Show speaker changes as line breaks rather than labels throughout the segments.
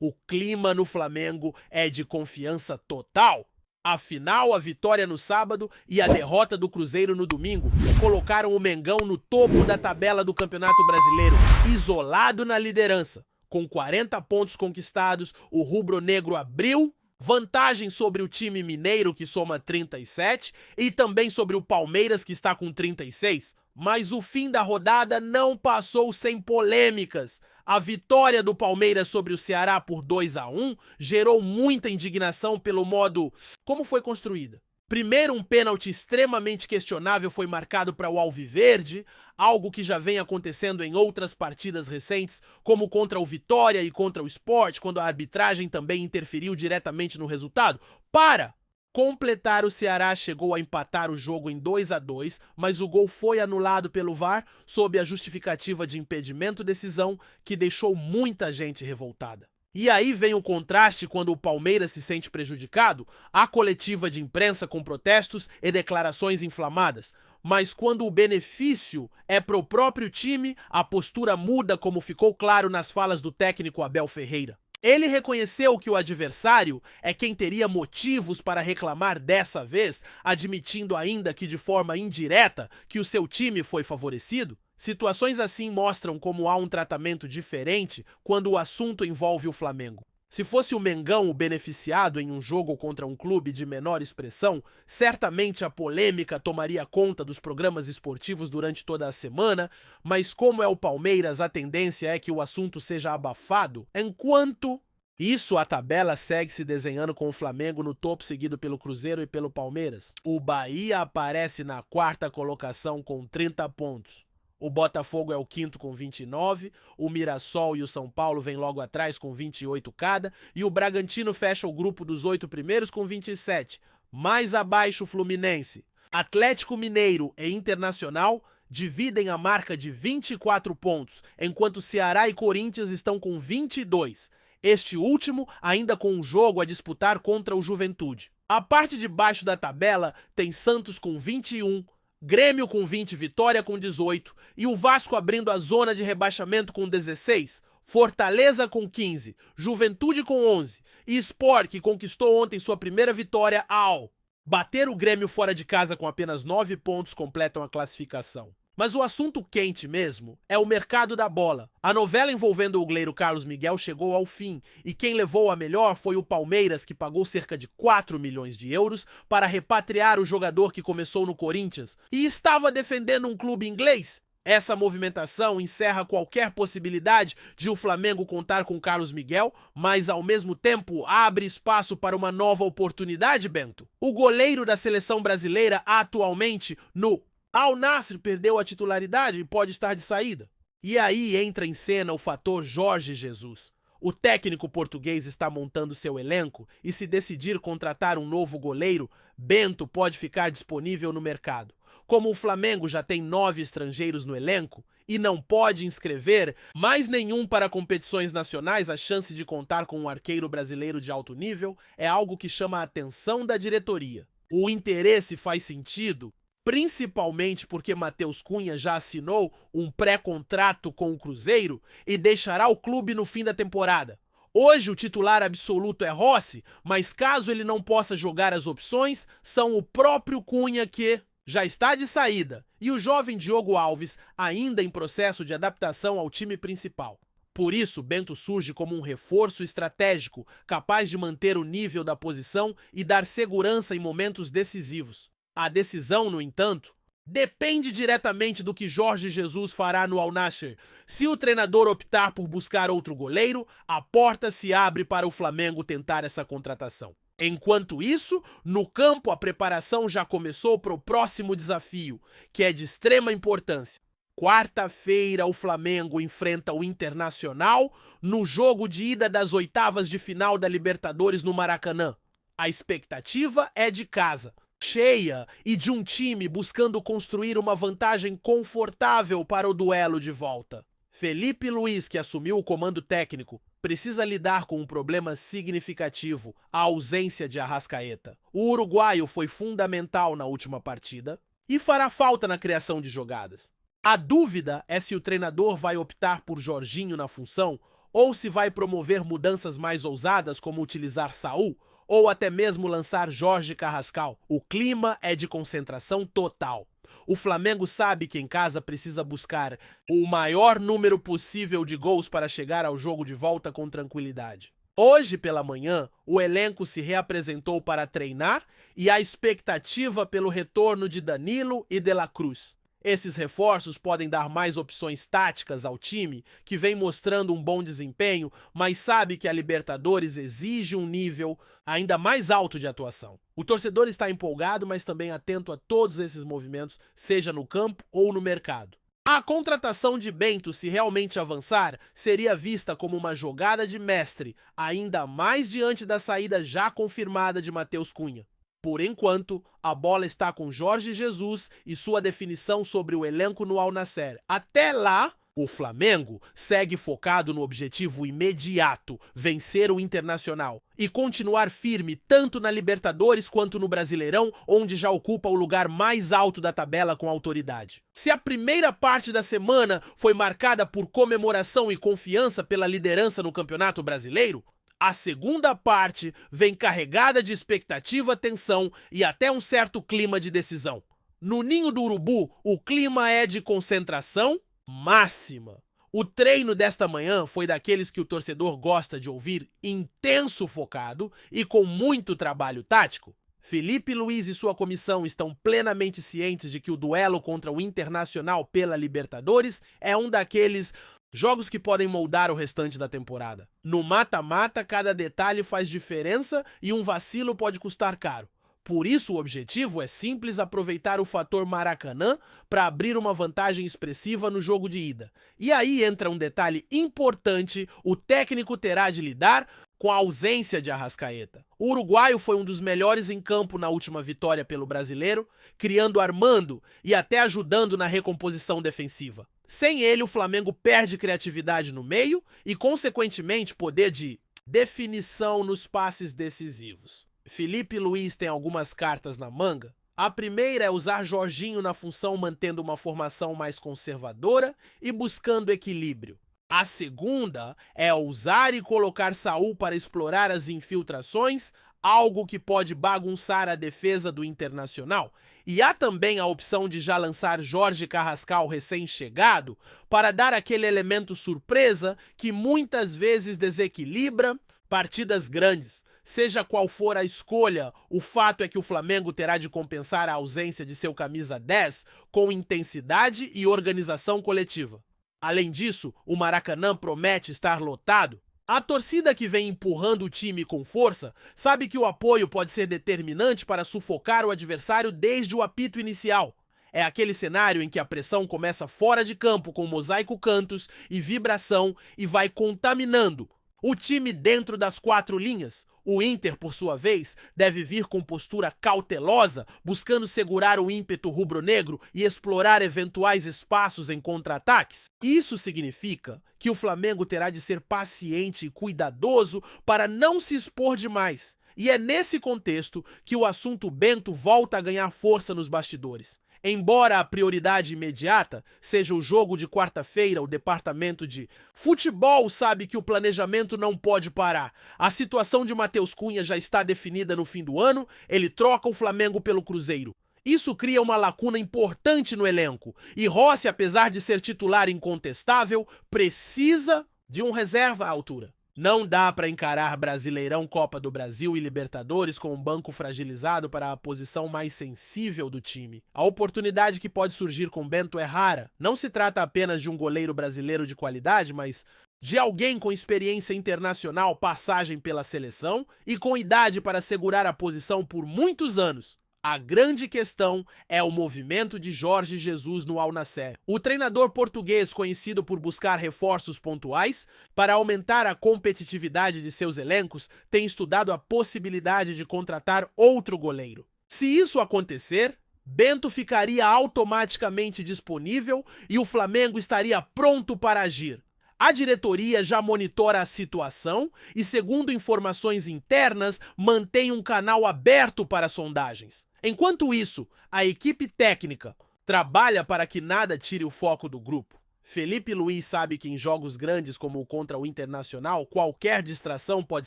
O clima no Flamengo é de confiança total. Afinal, a vitória no sábado e a derrota do Cruzeiro no domingo colocaram o Mengão no topo da tabela do Campeonato Brasileiro, isolado na liderança. Com 40 pontos conquistados, o rubro-negro abriu vantagem sobre o time mineiro, que soma 37, e também sobre o Palmeiras, que está com 36. Mas o fim da rodada não passou sem polêmicas. A vitória do Palmeiras sobre o Ceará por 2-1 gerou muita indignação pelo modo como foi construída. Primeiro, um pênalti extremamente questionável foi marcado para o Alviverde, algo que já vem acontecendo em outras partidas recentes, como contra o Vitória e contra o Sport, quando a arbitragem também interferiu diretamente no resultado. Para completar, o Ceará chegou a empatar o jogo em 2-2, mas o gol foi anulado pelo VAR sob a justificativa de impedimento-decisão, que deixou muita gente revoltada. E aí vem o contraste quando o Palmeiras se sente prejudicado, a coletiva de imprensa com protestos e declarações inflamadas. Mas quando o benefício é pro próprio time, a postura muda, como ficou claro nas falas do técnico Abel Ferreira. Ele reconheceu que o adversário é quem teria motivos para reclamar dessa vez, admitindo ainda que de forma indireta que o seu time foi favorecido. Situações assim mostram como há um tratamento diferente quando o assunto envolve o Flamengo. Se fosse o Mengão o beneficiado em um jogo contra um clube de menor expressão, certamente a polêmica tomaria conta dos programas esportivos durante toda a semana, mas como é o Palmeiras, a tendência é que o assunto seja abafado, enquanto isso, a tabela segue se desenhando com o Flamengo no topo, seguido pelo Cruzeiro e pelo Palmeiras. O Bahia aparece na quarta colocação com 30 pontos. O Botafogo é o quinto com 29, o Mirassol e o São Paulo vêm logo atrás com 28 cada, e o Bragantino fecha o grupo dos 8 primeiros com 27. Mais abaixo, o Fluminense. Atlético Mineiro e Internacional dividem a marca de 24 pontos, enquanto Ceará e Corinthians estão com 22. Este último ainda com um jogo a disputar contra o Juventude. A parte de baixo da tabela tem Santos com 21, Grêmio com 20, Vitória com 18 e o Vasco abrindo a zona de rebaixamento com 16, Fortaleza com 15, Juventude com 11 e Sport, que conquistou ontem sua primeira vitória ao bater o Grêmio fora de casa com apenas 9 pontos, completam a classificação. Mas o assunto quente mesmo é o mercado da bola. A novela envolvendo o goleiro Carlos Miguel chegou ao fim, e quem levou a melhor foi o Palmeiras, que pagou cerca de 4 milhões de euros para repatriar o jogador que começou no Corinthians e estava defendendo um clube inglês. Essa movimentação encerra qualquer possibilidade de o Flamengo contar com Carlos Miguel, mas ao mesmo tempo abre espaço para uma nova oportunidade, Bento. O goleiro da seleção brasileira atualmente no Al Nassr perdeu a titularidade e pode estar de saída. E aí entra em cena o fator Jorge Jesus. O técnico português está montando seu elenco e, se decidir contratar um novo goleiro, Bento pode ficar disponível no mercado. Como o Flamengo já tem 9 estrangeiros no elenco e não pode inscrever mais nenhum para competições nacionais, a chance de contar com um arqueiro brasileiro de alto nível é algo que chama a atenção da diretoria. O interesse faz sentido, principalmente porque Matheus Cunha já assinou um pré-contrato com o Cruzeiro e deixará o clube no fim da temporada. Hoje o titular absoluto é Rossi, mas caso ele não possa jogar, as opções são o próprio Cunha, que já está de saída, e o jovem Diogo Alves, ainda em processo de adaptação ao time principal. Por isso, Bento surge como um reforço estratégico, capaz de manter o nível da posição e dar segurança em momentos decisivos. A decisão, no entanto, depende diretamente do que Jorge Jesus fará no Al Nassr. Se o treinador optar por buscar outro goleiro, a porta se abre para o Flamengo tentar essa contratação. Enquanto isso, no campo a preparação já começou para o próximo desafio, que é de extrema importância. Quarta-feira, o Flamengo enfrenta o Internacional no jogo de ida das oitavas de final da Libertadores no Maracanã. A expectativa é de casa, cheia, e de um time buscando construir uma vantagem confortável para o duelo de volta. Felipe Luiz, que assumiu o comando técnico, precisa lidar com um problema significativo: a ausência de Arrascaeta. O uruguaio foi fundamental na última partida e fará falta na criação de jogadas. A dúvida é se o treinador vai optar por Jorginho na função ou se vai promover mudanças mais ousadas, como utilizar Saul, ou até mesmo lançar Jorge Carrascal. O clima é de concentração total. O Flamengo sabe que em casa precisa buscar o maior número possível de gols para chegar ao jogo de volta com tranquilidade. Hoje pela manhã, o elenco se reapresentou para treinar e há expectativa pelo retorno de Danilo e De La Cruz. Esses reforços podem dar mais opções táticas ao time, que vem mostrando um bom desempenho, mas sabe que a Libertadores exige um nível ainda mais alto de atuação. O torcedor está empolgado, mas também atento a todos esses movimentos, seja no campo ou no mercado. A contratação de Bento, se realmente avançar, seria vista como uma jogada de mestre, ainda mais diante da saída já confirmada de Matheus Cunha. Por enquanto, a bola está com Jorge Jesus e sua definição sobre o elenco no Al Nassr. Até lá, o Flamengo segue focado no objetivo imediato, vencer o Internacional e continuar firme tanto na Libertadores quanto no Brasileirão, onde já ocupa o lugar mais alto da tabela com autoridade. Se a primeira parte da semana foi marcada por comemoração e confiança pela liderança no Campeonato Brasileiro, a segunda parte vem carregada de expectativa, tensão e até um certo clima de decisão. No Ninho do Urubu, o clima é de concentração máxima. O treino desta manhã foi daqueles que o torcedor gosta de ouvir, intenso, focado e com muito trabalho tático. Felipe Luiz e sua comissão estão plenamente cientes de que o duelo contra o Internacional pela Libertadores é um daqueles jogos que podem moldar o restante da temporada. No mata-mata, cada detalhe faz diferença e um vacilo pode custar caro. Por isso, o objetivo é simples: aproveitar o fator Maracanã para abrir uma vantagem expressiva no jogo de ida. E aí entra um detalhe importante: o técnico terá de lidar com a ausência de Arrascaeta. O uruguaio foi um dos melhores em campo na última vitória pelo Brasileiro, criando, armando e até ajudando na recomposição defensiva. Sem ele, o Flamengo perde criatividade no meio e, consequentemente, poder de definição nos passes decisivos. Felipe Luiz tem algumas cartas na manga. A primeira é usar Jorginho na função, mantendo uma formação mais conservadora e buscando equilíbrio. A segunda é usar e colocar Saul para explorar as infiltrações, algo que pode bagunçar a defesa do Internacional. E há também a opção de já lançar Jorge Carrascal recém-chegado para dar aquele elemento surpresa que muitas vezes desequilibra partidas grandes. Seja qual for a escolha, o fato é que o Flamengo terá de compensar a ausência de seu camisa 10 com intensidade e organização coletiva. Além disso, o Maracanã promete estar lotado. A torcida que vem empurrando o time com força sabe que o apoio pode ser determinante para sufocar o adversário desde o apito inicial. É aquele cenário em que a pressão começa fora de campo com mosaico cantos e vibração e vai contaminando o time dentro das quatro linhas. O Inter, por sua vez, deve vir com postura cautelosa, buscando segurar o ímpeto rubro-negro e explorar eventuais espaços em contra-ataques. Isso significa que o Flamengo terá de ser paciente e cuidadoso para não se expor demais. E é nesse contexto que o assunto Bento volta a ganhar força nos bastidores. Embora a prioridade imediata seja o jogo de quarta-feira, o departamento de futebol sabe que o planejamento não pode parar. A situação de Matheus Cunha já está definida no fim do ano, ele troca o Flamengo pelo Cruzeiro. Isso cria uma lacuna importante no elenco, e Rossi, apesar de ser titular incontestável, precisa de um reserva à altura. Não dá para encarar Brasileirão, Copa do Brasil e Libertadores com um banco fragilizado para a posição mais sensível do time. A oportunidade que pode surgir com Bento é rara. Não se trata apenas de um goleiro brasileiro de qualidade, mas de alguém com experiência internacional, passagem pela seleção e com idade para segurar a posição por muitos anos. A grande questão é o movimento de Jorge Jesus no Al Nassr. O treinador português, conhecido por buscar reforços pontuais para aumentar a competitividade de seus elencos, tem estudado a possibilidade de contratar outro goleiro. Se isso acontecer, Bento ficaria automaticamente disponível e o Flamengo estaria pronto para agir. A diretoria já monitora a situação e, segundo informações internas, mantém um canal aberto para sondagens. Enquanto isso, a equipe técnica trabalha para que nada tire o foco do grupo. Felipe Luiz sabe que em jogos grandes como o contra o Internacional, qualquer distração pode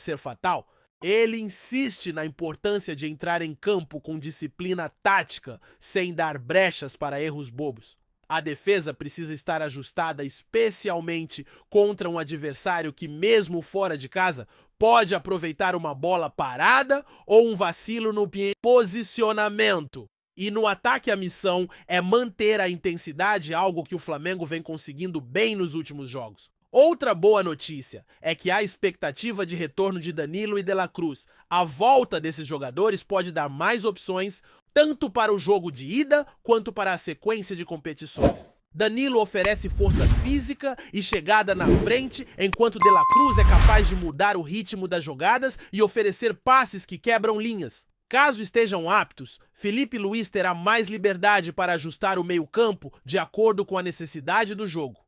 ser fatal. Ele insiste na importância de entrar em campo com disciplina tática, sem dar brechas para erros bobos. A defesa precisa estar ajustada especialmente contra um adversário que, mesmo fora de casa, pode aproveitar uma bola parada ou um vacilo no posicionamento. E no ataque a missão é manter a intensidade, algo que o Flamengo vem conseguindo bem nos últimos jogos. Outra boa notícia é que há expectativa de retorno de Danilo e De La Cruz. A volta desses jogadores pode dar mais opções, tanto para o jogo de ida quanto para a sequência de competições. Danilo oferece força física e chegada na frente, enquanto De La Cruz é capaz de mudar o ritmo das jogadas e oferecer passes que quebram linhas. Caso estejam aptos, Felipe Luiz terá mais liberdade para ajustar o meio-campo de acordo com a necessidade do jogo.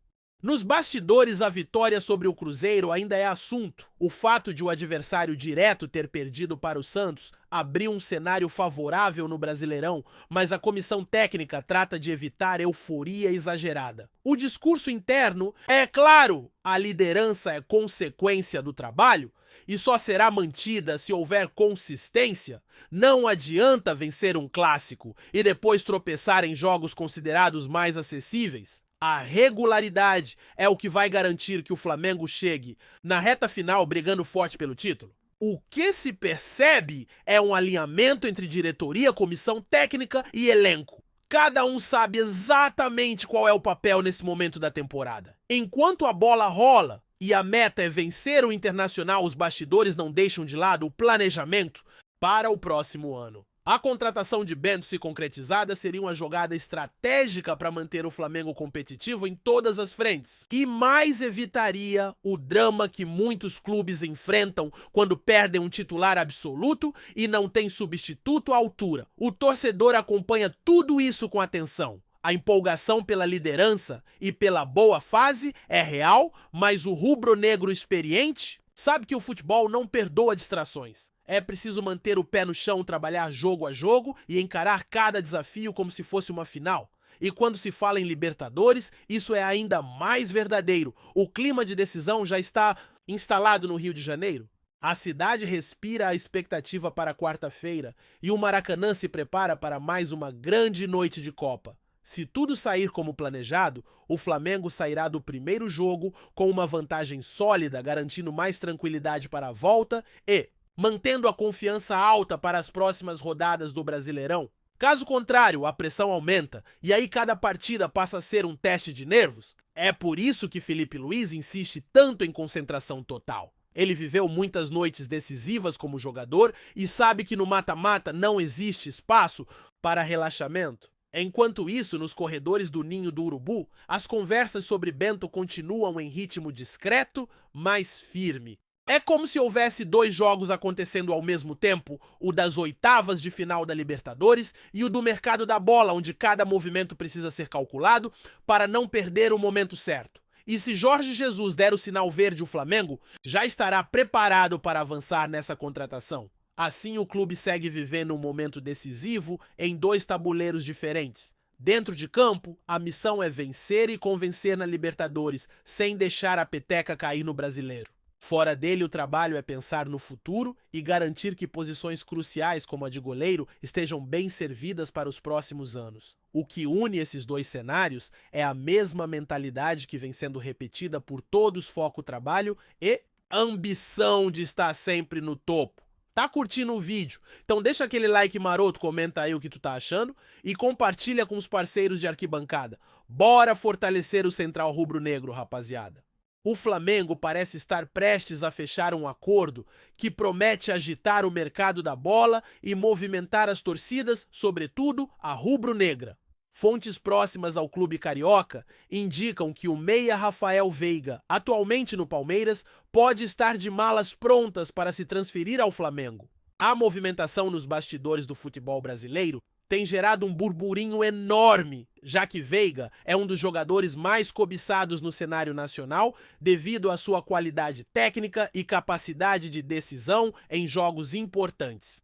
Nos bastidores, a vitória sobre o Cruzeiro ainda é assunto. O fato de o adversário direto ter perdido para o Santos abriu um cenário favorável no Brasileirão, mas a comissão técnica trata de evitar euforia exagerada. O discurso interno é claro, a liderança é consequência do trabalho e só será mantida se houver consistência. Não adianta vencer um clássico e depois tropeçar em jogos considerados mais acessíveis. A regularidade é o que vai garantir que o Flamengo chegue na reta final brigando forte pelo título. O que se percebe é um alinhamento entre diretoria, comissão técnica e elenco. Cada um sabe exatamente qual é o papel nesse momento da temporada. Enquanto a bola rola e a meta é vencer o Internacional, os bastidores não deixam de lado o planejamento para o próximo ano. A contratação de Bento, se concretizada, seria uma jogada estratégica para manter o Flamengo competitivo em todas as frentes. E mais evitaria o drama que muitos clubes enfrentam quando perdem um titular absoluto e não tem substituto à altura. O torcedor acompanha tudo isso com atenção. A empolgação pela liderança e pela boa fase é real, mas o rubro-negro experiente sabe que o futebol não perdoa distrações. É preciso manter o pé no chão, trabalhar jogo a jogo e encarar cada desafio como se fosse uma final. E quando se fala em Libertadores, isso é ainda mais verdadeiro. O clima de decisão já está instalado no Rio de Janeiro. A cidade respira a expectativa para quarta-feira e o Maracanã se prepara para mais uma grande noite de Copa. Se tudo sair como planejado, o Flamengo sairá do primeiro jogo com uma vantagem sólida, garantindo mais tranquilidade para a volta e mantendo a confiança alta para as próximas rodadas do Brasileirão. Caso contrário, a pressão aumenta e aí cada partida passa a ser um teste de nervos. É por isso que Felipe Luiz insiste tanto em concentração total. Ele viveu muitas noites decisivas como jogador e sabe que no mata-mata não existe espaço para relaxamento. Enquanto isso, nos corredores do Ninho do Urubu, as conversas sobre Bento continuam em ritmo discreto, mas firme. É como se houvesse dois jogos acontecendo ao mesmo tempo, o das oitavas de final da Libertadores e o do mercado da bola, onde cada movimento precisa ser calculado para não perder o momento certo. E se Jorge Jesus der o sinal verde, o Flamengo já estará preparado para avançar nessa contratação. Assim, o clube segue vivendo um momento decisivo em dois tabuleiros diferentes. Dentro de campo, a missão é vencer e convencer na Libertadores, sem deixar a peteca cair no Brasileiro. Fora dele, o trabalho é pensar no futuro e garantir que posições cruciais como a de goleiro estejam bem servidas para os próximos anos. O que une esses dois cenários é a mesma mentalidade que vem sendo repetida por todos: foco, trabalho e ambição de estar sempre no topo. Tá curtindo o vídeo? Então deixa aquele like maroto, comenta aí o que tu tá achando e compartilha com os parceiros de arquibancada. Bora fortalecer o Central Rubro-Negro, rapaziada. O Flamengo parece estar prestes a fechar um acordo que promete agitar o mercado da bola e movimentar as torcidas, sobretudo a rubro-negra. Fontes próximas ao clube carioca indicam que o meia Rafael Veiga, atualmente no Palmeiras, pode estar de malas prontas para se transferir ao Flamengo. A movimentação nos bastidores do futebol brasileiro tem gerado um burburinho enorme, já que Veiga é um dos jogadores mais cobiçados no cenário nacional devido à sua qualidade técnica e capacidade de decisão em jogos importantes.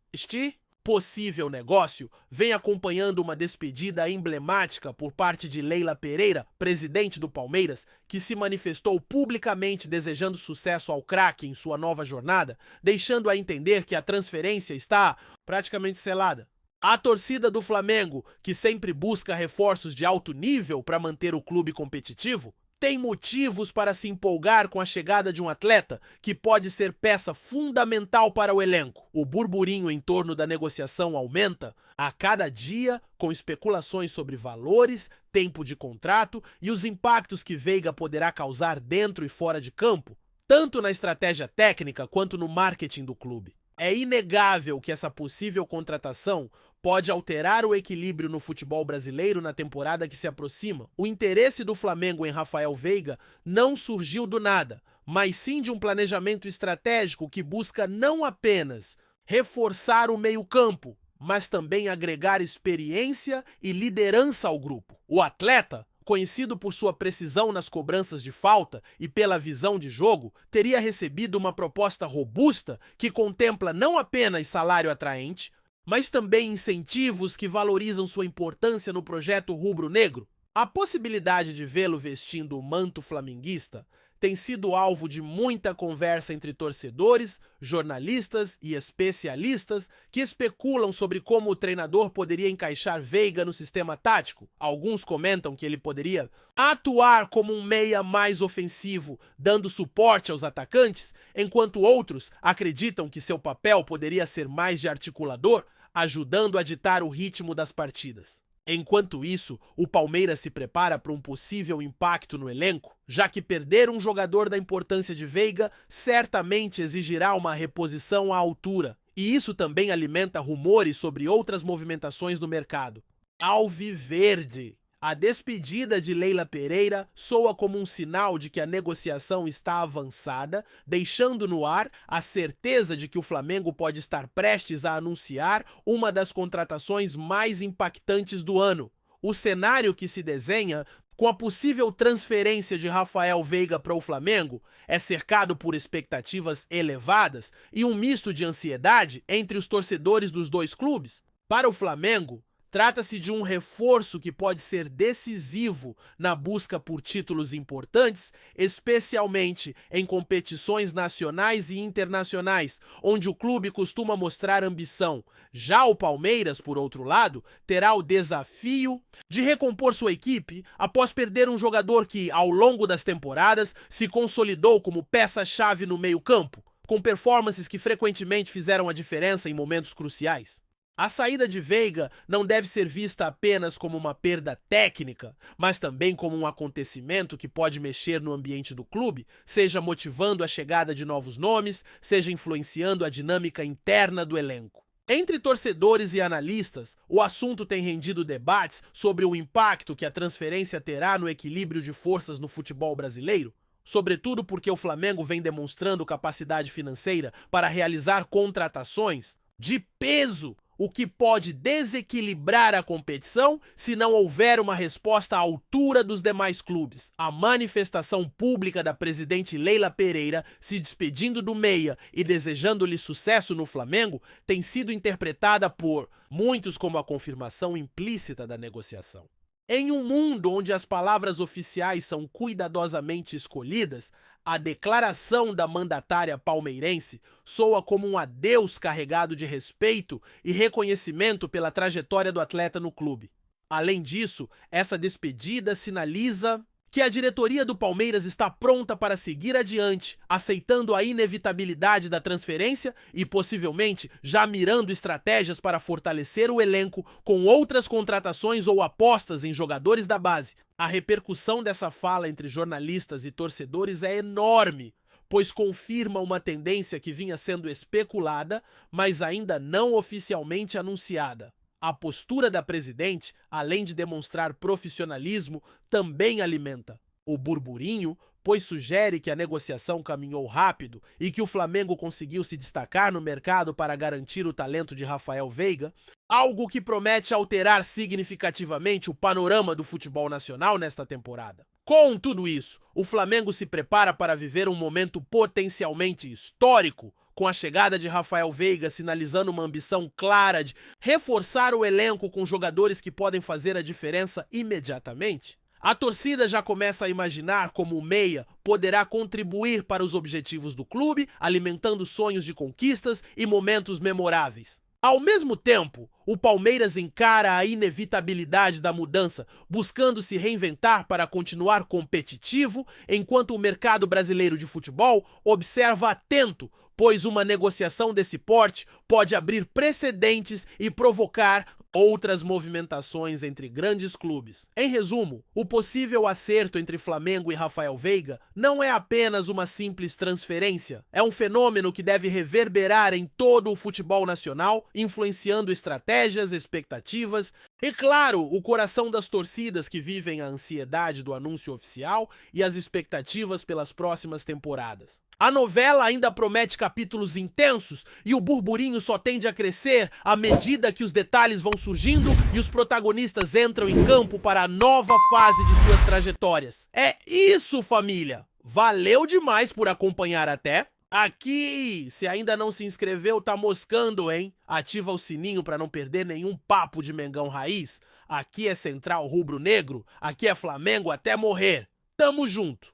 possível negócio vem acompanhando uma despedida emblemática por parte de Leila Pereira, presidente do Palmeiras, que se manifestou publicamente desejando sucesso ao craque em sua nova jornada, deixando a entender que a transferência está praticamente selada. A torcida do Flamengo, que sempre busca reforços de alto nível para manter o clube competitivo, tem motivos para se empolgar com a chegada de um atleta que pode ser peça fundamental para o elenco. O burburinho em torno da negociação aumenta a cada dia, com especulações sobre valores, tempo de contrato e os impactos que Veiga poderá causar dentro e fora de campo, tanto na estratégia técnica quanto no marketing do clube. É inegável que essa possível contratação pode alterar o equilíbrio no futebol brasileiro na temporada que se aproxima. O interesse do Flamengo em Rafael Veiga não surgiu do nada, mas sim de um planejamento estratégico que busca não apenas reforçar o meio-campo, mas também agregar experiência e liderança ao grupo. O atleta, conhecido por sua precisão nas cobranças de falta e pela visão de jogo, teria recebido uma proposta robusta que contempla não apenas salário atraente, mas também incentivos que valorizam sua importância no projeto rubro-negro. A possibilidade de vê-lo vestindo o manto flamenguista tem sido alvo de muita conversa entre torcedores, jornalistas e especialistas que especulam sobre como o treinador poderia encaixar Veiga no sistema tático. Alguns comentam que ele poderia atuar como um meia mais ofensivo, dando suporte aos atacantes, enquanto outros acreditam que seu papel poderia ser mais de articulador, ajudando a ditar o ritmo das partidas. Enquanto isso, o Palmeiras se prepara para um possível impacto no elenco, já que perder um jogador da importância de Veiga certamente exigirá uma reposição à altura, e isso também alimenta rumores sobre outras movimentações no mercado. Alviverde. A despedida de Leila Pereira soa como um sinal de que a negociação está avançada, deixando no ar a certeza de que o Flamengo pode estar prestes a anunciar uma das contratações mais impactantes do ano. O cenário que se desenha com a possível transferência de Rafael Veiga para o Flamengo é cercado por expectativas elevadas e um misto de ansiedade entre os torcedores dos dois clubes. Para o Flamengo, trata-se de um reforço que pode ser decisivo na busca por títulos importantes, especialmente em competições nacionais e internacionais, onde o clube costuma mostrar ambição. Já o Palmeiras, por outro lado, terá o desafio de recompor sua equipe após perder um jogador que, ao longo das temporadas, se consolidou como peça-chave no meio-campo, com performances que frequentemente fizeram a diferença em momentos cruciais. A saída de Veiga não deve ser vista apenas como uma perda técnica, mas também como um acontecimento que pode mexer no ambiente do clube, seja motivando a chegada de novos nomes, seja influenciando a dinâmica interna do elenco. Entre torcedores e analistas, o assunto tem rendido debates sobre o impacto que a transferência terá no equilíbrio de forças no futebol brasileiro, sobretudo porque o Flamengo vem demonstrando capacidade financeira para realizar contratações de peso, o que pode desequilibrar a competição se não houver uma resposta à altura dos demais clubes. A manifestação pública da presidente Leila Pereira se despedindo do meia e desejando-lhe sucesso no Flamengo tem sido interpretada por muitos como a confirmação implícita da negociação. Em um mundo onde as palavras oficiais são cuidadosamente escolhidas, a declaração da mandatária palmeirense soa como um adeus carregado de respeito e reconhecimento pela trajetória do atleta no clube. Além disso, essa despedida sinaliza que a diretoria do Palmeiras está pronta para seguir adiante, aceitando a inevitabilidade da transferência e possivelmente já mirando estratégias para fortalecer o elenco com outras contratações ou apostas em jogadores da base. A repercussão dessa fala entre jornalistas e torcedores é enorme, pois confirma uma tendência que vinha sendo especulada, mas ainda não oficialmente anunciada. A postura da presidente, além de demonstrar profissionalismo, também alimenta o burburinho, pois sugere que a negociação caminhou rápido e que o Flamengo conseguiu se destacar no mercado para garantir o talento de Rafael Veiga, algo que promete alterar significativamente o panorama do futebol nacional nesta temporada. Com tudo isso, o Flamengo se prepara para viver um momento potencialmente histórico, com a chegada de Rafael Veiga sinalizando uma ambição clara de reforçar o elenco com jogadores que podem fazer a diferença imediatamente, a torcida já começa a imaginar como o meia poderá contribuir para os objetivos do clube, alimentando sonhos de conquistas e momentos memoráveis. Ao mesmo tempo, o Palmeiras encara a inevitabilidade da mudança, buscando se reinventar para continuar competitivo, enquanto o mercado brasileiro de futebol observa atento, pois uma negociação desse porte pode abrir precedentes e provocar outras movimentações entre grandes clubes. Em resumo, o possível acerto entre Flamengo e Rafael Veiga não é apenas uma simples transferência, é um fenômeno que deve reverberar em todo o futebol nacional, influenciando estratégias, expectativas e, claro, o coração das torcidas que vivem a ansiedade do anúncio oficial e as expectativas pelas próximas temporadas. A novela ainda promete capítulos intensos e o burburinho só tende a crescer à medida que os detalhes vão surgindo e os protagonistas entram em campo para a nova fase de suas trajetórias. É isso, família! Valeu demais por acompanhar até aqui! Se ainda não se inscreveu, tá moscando, hein? Ativa o sininho para não perder nenhum papo de Mengão Raiz. Aqui é Central Rubro Negro, aqui é Flamengo até morrer. Tamo junto!